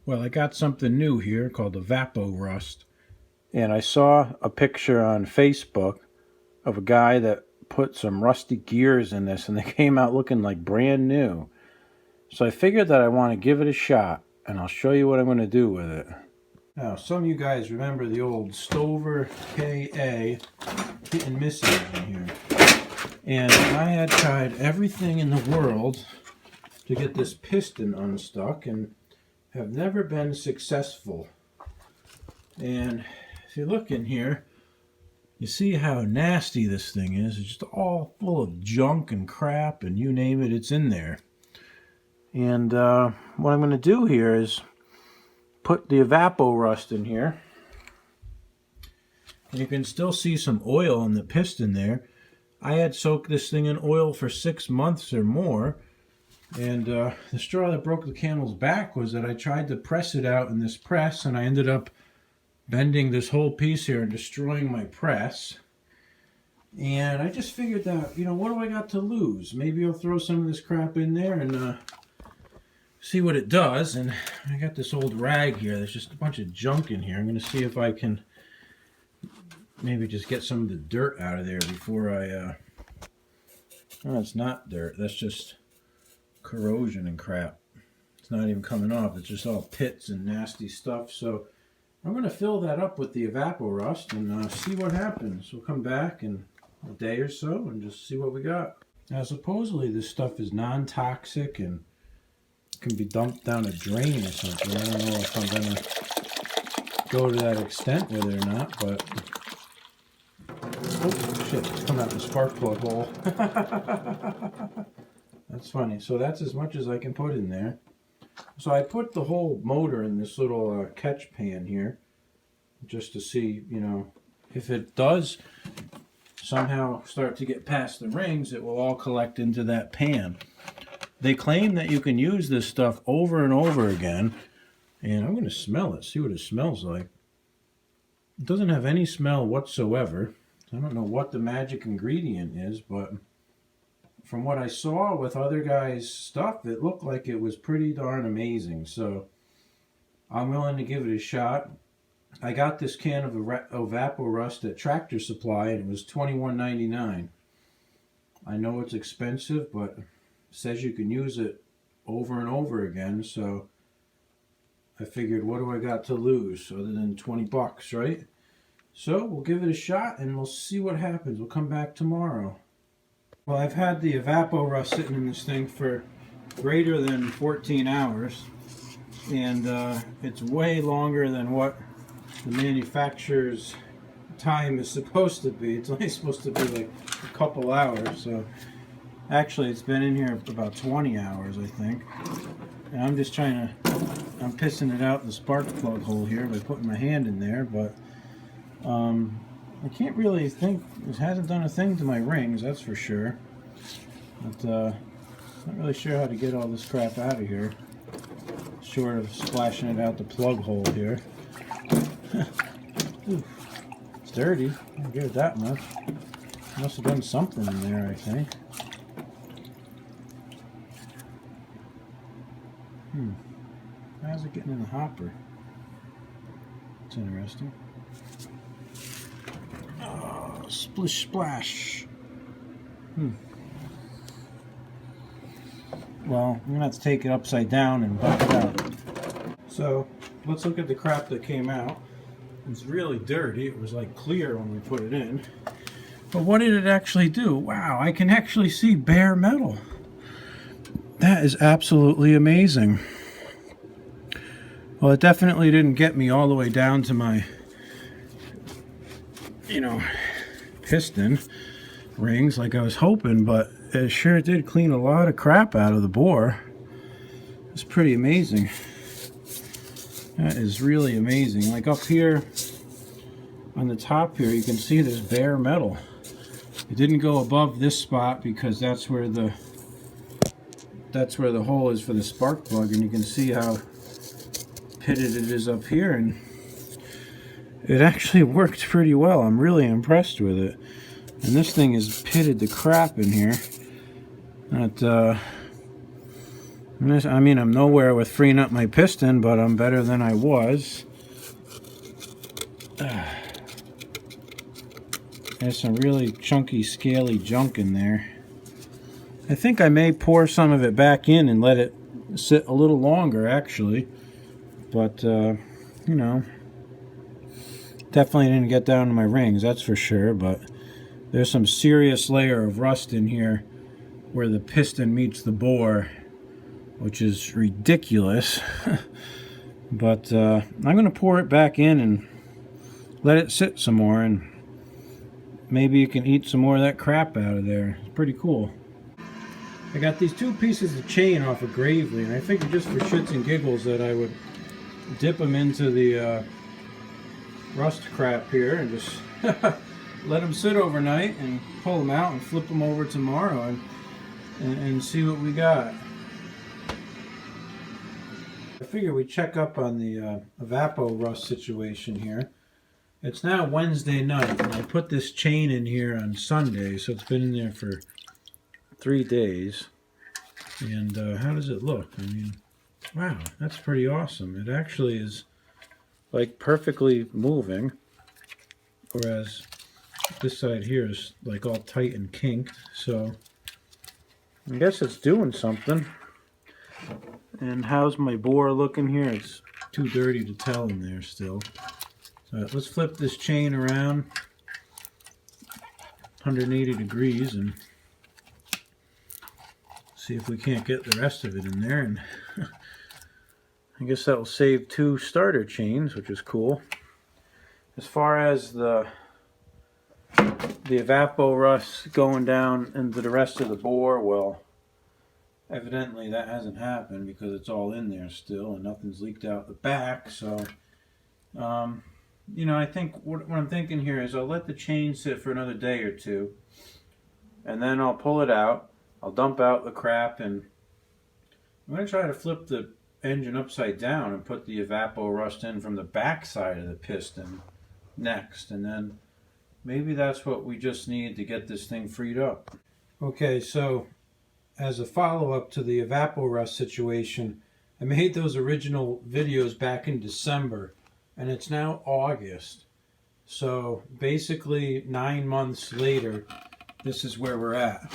Well, I got something new here called Evapo-Rust. And I saw a picture on Facebook of a guy that put some rusty gears in this and they came out looking like brand new. So I figured that I want to give it a shot and I'll show you what I'm going to do with it. Now, some of you guys remember the old Stover KA hit and miss engine here. And I had tried everything in the world to get this piston unstuck and have never been successful. And if you look in here, you see how nasty this thing is. It's just all full of junk and crap and you name it, it's in there. And what I'm going to do here is put the Evapo-Rust in here. And you can still see some oil in the piston there. I had soaked this thing in oil for 6 months or more. And the straw that broke the camel's back was that I tried to press it out in this press and I ended up bending this whole piece here and destroying my press. And I just figured that, you know, what do I got to lose? Maybe I'll throw some of this crap in there and see what it does. And I got this old rag here. There's just a bunch of junk in here. I'm going to see if I can maybe just get some of the dirt out of there before I... Oh, it's not dirt. That's just corrosion and crap. It's not even coming off. It's just all pits and nasty stuff. So I'm going to fill that up with the Evapo-Rust and see what happens. We'll come back in a day or so and just see what we got. Now, supposedly this stuff is non-toxic and can be dumped down a drain or something. I don't know if I'm going to go to that extent with it or not, but... Oh, shit, it's coming out the spark plug hole. That's funny. So that's as much as I can put in there. So I put the whole motor in this little catch pan here just to see, you know, if it does somehow start to get past the rings, it will all collect into that pan. They claim that you can use this stuff over and over again, and I'm going to smell it, see what it smells like. It doesn't have any smell whatsoever. I don't know what the magic ingredient is, but from what I saw with other guys' stuff, it looked like it was pretty darn amazing. So I'm willing to give it a shot. I got this can of Evapo-Rust at Tractor Supply, and it was $21.99. I know it's expensive, but it says you can use it over and over again. So I figured, what do I got to lose other than 20 bucks, right? So we'll give it a shot, and we'll see what happens. We'll come back tomorrow. Well, I've had the Evapo-Rust sitting in this thing for greater than 14 hours, and it's way longer than what the manufacturer's time is supposed to be. It's only supposed to be like a couple hours, so actually it's been in here for about 20 hours, I think. And I'm just trying to, I'm pissing it out the spark plug hole here by putting my hand in there, but I can't really think, it hasn't done a thing to my rings, that's for sure. But not really sure how to get all this crap out of here. Short of splashing it out the plug hole here. Ooh, it's dirty, I'll give it that much. Must have done something in there, I think. How's it getting in the hopper? It's interesting. Splish splash. Well, I'm gonna have to take it upside down and buff it out. So let's look at the crap that came out. It's really dirty. It was like clear when we put it in. But what did it actually do? Wow, I can actually see bare metal. That is absolutely amazing. Well, it definitely didn't get me all the way down to my, you know, piston rings like I was hoping, but it sure did clean a lot of crap out of the bore. It's pretty amazing. That is really amazing. Like up here on the top here, you can see there's bare metal. It didn't go above this spot because that's where the hole is for the spark plug, and you can see how pitted it is up here, and it actually worked pretty well. I'm really impressed with it. And this thing is pitted to crap in here. That I mean, I'm nowhere with freeing up my piston, but I'm better than I was. There's some really chunky, scaly junk in there. I think I may pour some of it back in and let it sit a little longer, actually. But, you know, definitely didn't get down to my rings, that's for sure. But there's some serious layer of rust in here where the piston meets the bore, which is ridiculous. But I'm going to pour it back in and let it sit some more, and maybe you can eat some more of that crap out of there. It's pretty cool. I got these two pieces of chain off of Gravely, and I figured just for shits and giggles that I would dip them into the rust crap here and just let them sit overnight and pull them out and flip them over tomorrow and see what we got. I figure we check up on the Evapo-Rust situation here. It's now Wednesday night, and I put this chain in here on Sunday, so it's been in there for 3 days. And how does it look? I mean, wow, that's pretty awesome. It actually is like perfectly moving, whereas this side here is like all tight and kinked. So I guess it's doing something. And how's my bore looking here? It's too dirty to tell in there still. So let's flip this chain around 180 degrees and see if we can't get the rest of it in there. And I guess that will save 2 starter chains, which is cool. As far as the Evapo-Rust going down into the rest of the bore, well, evidently that hasn't happened because it's all in there still and nothing's leaked out the back. So, you know, I think what I'm thinking here is I'll let the chain sit for another day or two, and then I'll pull it out. I'll dump out the crap, and I'm going to try to flip the engine upside down and put the Evapo-Rust in from the back side of the piston next, and then maybe that's what we just need to get this thing freed up. Okay, so as a follow-up to the Evapo-Rust situation, I made those original videos back in December, and it's now August. So basically 9 months later, this is where we're at.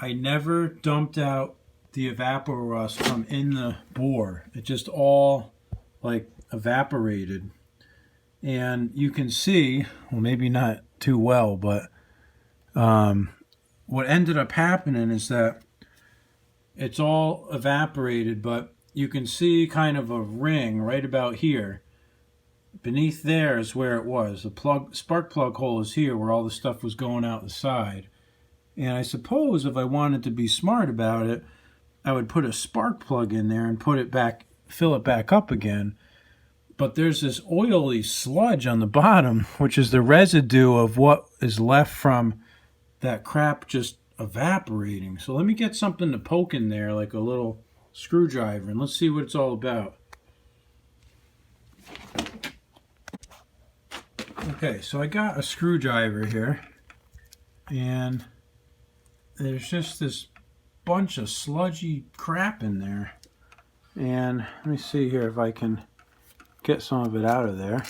I never dumped out the Evapo-Rust from in the bore. It just all like evaporated. And you can see, well, maybe not too well, but what ended up happening is that it's all evaporated, but you can see kind of a ring right about here. Beneath there is where it was. The spark plug hole is here where all the stuff was going out the side. And I suppose if I wanted to be smart about it, I would put a spark plug in there and put it back, fill it back up again. But there's this oily sludge on the bottom, which is the residue of what is left from that crap just evaporating. So let me get something to poke in there, like a little screwdriver, and let's see what it's all about. Okay, so I got a screwdriver here, and there's just this bunch of sludgy crap in there. And let me see here if I can get some of it out of there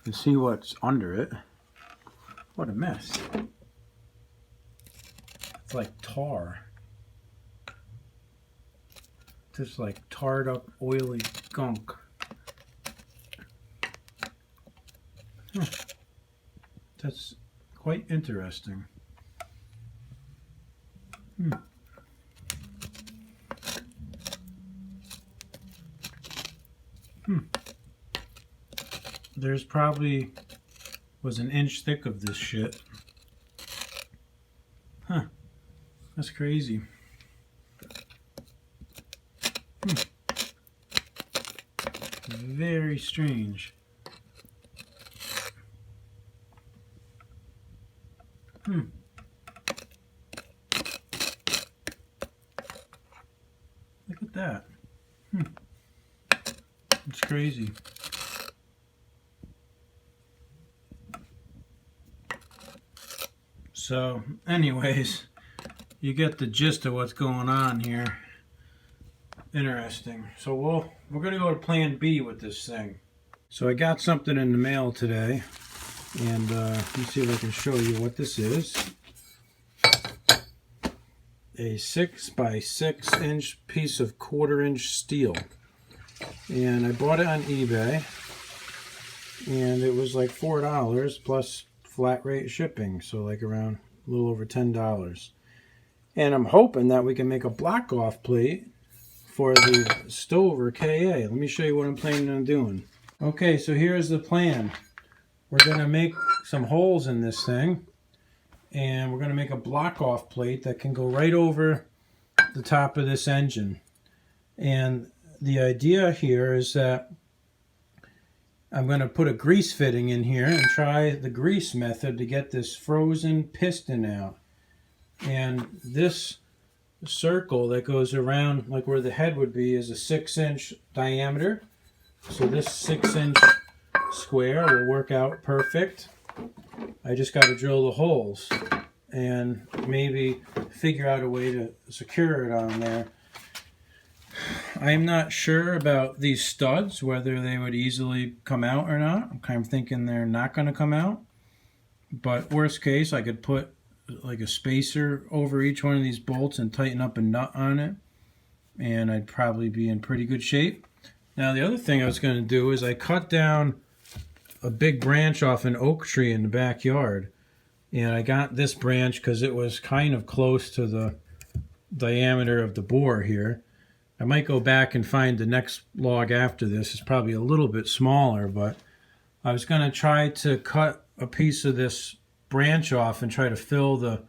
and see what's under it. What a mess. It's like tar. Just like tarred up, oily gunk. That's quite interesting. There's probably was an inch thick of this shit. Huh. That's crazy. Very strange. Look at that. It's crazy. So, anyways, you get the gist of what's going on here. interesting. So we're gonna go to plan B with this thing. So I got something in the mail today, and let me see if I can show you what this is. A 6 by 6 inch piece of 1/4 inch steel, and I bought it on eBay, and it was like $4 plus flat rate shipping, so like around a little over $10. And I'm hoping that we can make a block off plate for the Stover KA. Let me show you what I'm planning on doing. Okay, so here's the plan. We're going to make some holes in this thing, and we're going to make a block off plate that can go right over the top of this engine. And the idea here is that I'm going to put a grease fitting in here and try the grease method to get this frozen piston out. And this circle that goes around, like where the head would be, is a 6-inch diameter. So this 6-inch square will work out perfect. I just got to drill the holes and maybe figure out a way to secure it on there. I'm not sure about these studs, whether they would easily come out or not. I'm kind of thinking they're not going to come out. But worst case, I could put like a spacer over each one of these bolts and tighten up a nut on it, and I'd probably be in pretty good shape. Now the other thing I was going to do is I cut down a big branch off an oak tree in the backyard, and I got this branch because it was kind of close to the diameter of the bore here. I might go back and find the next log after this. It's probably a little bit smaller, but I was going to try to cut a piece of this branch off and try to fill the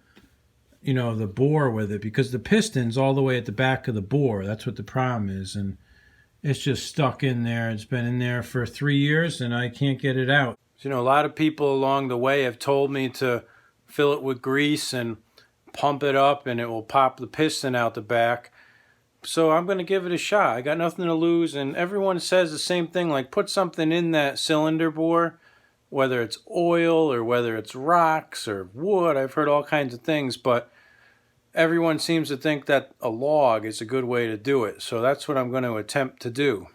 bore with it, because the piston's all the way at the back of the bore. That's what the problem is, and it's just stuck in there. It's been in there for 3 years and I can't get it out. So, a lot of people along the way have told me to fill it with grease and pump it up and it will pop the piston out the back. So I'm going to give it a shot. I got nothing to lose, and everyone says the same thing, like put something in that cylinder bore, whether it's oil or whether it's rocks or wood. I've heard all kinds of things, but everyone seems to think that a log is a good way to do it. So that's what I'm going to attempt to do.